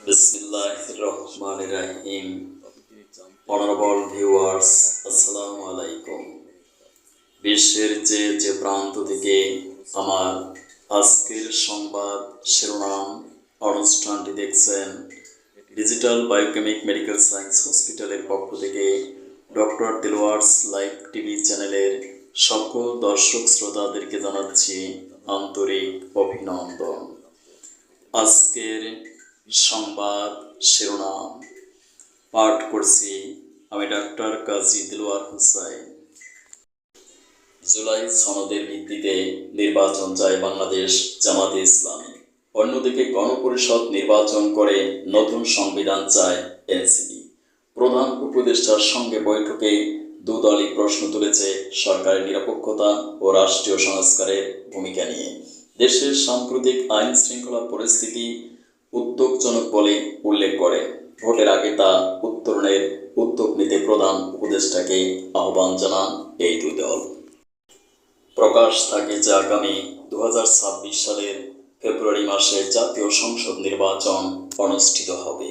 Bismillahirrahmanirrahim. Honorable viewers, আসসালামু আলাইকুম। বিশ্বের যে প্রান্ত থেকে আমার আজকের সংবাদ শিরোনাম অনুষ্ঠানটি দেখছেন, ডিজিটাল বায়োকেমিক মেডিকেল সায়েন্স হসপিটালের পক্ষ থেকে ডক্টর দিলওয়ার্স লাইভ টিভি চ্যানেলের সকল দর্শক শ্রোতাদেরকে জানাচ্ছি আন্তরিক অভিনন্দন। আজকের সংবাদ শিরোনাম পাঠ করছি আমি ডাক্তার কাজী দিলওয়ার হোসেন। জুলাই সনদের ভিত্তিতে নির্বাচন চায় বাংলাদেশ জামাতে ইসলামী। অন্যদিকে গণপরিষদ নির্বাচন করে নতুন সংবিধান চায় এনসিপি। প্রধান উপদেষ্টার সঙ্গে বৈঠকে দুদলই প্রশ্ন তুলেছে সরকারের নিরপেক্ষতা ও রাষ্ট্রীয় সংস্কারের ভূমিকা নিয়ে। দেশের সাম্প্রতিক আইন শৃঙ্খলা পরিস্থিতি উদ্বেগজনক বলে উল্লেখ করে ভোটের আগে তা উত্তরণের উদ্যোগ নিতে প্রধান উপদেষ্টাকে আহ্বান জানান এই দুই দল। প্রকাশ থাকে যে আগামী 2026 সালের ফেব্রুয়ারি মাসে জাতীয় সংসদ নির্বাচন অনুষ্ঠিত হবে।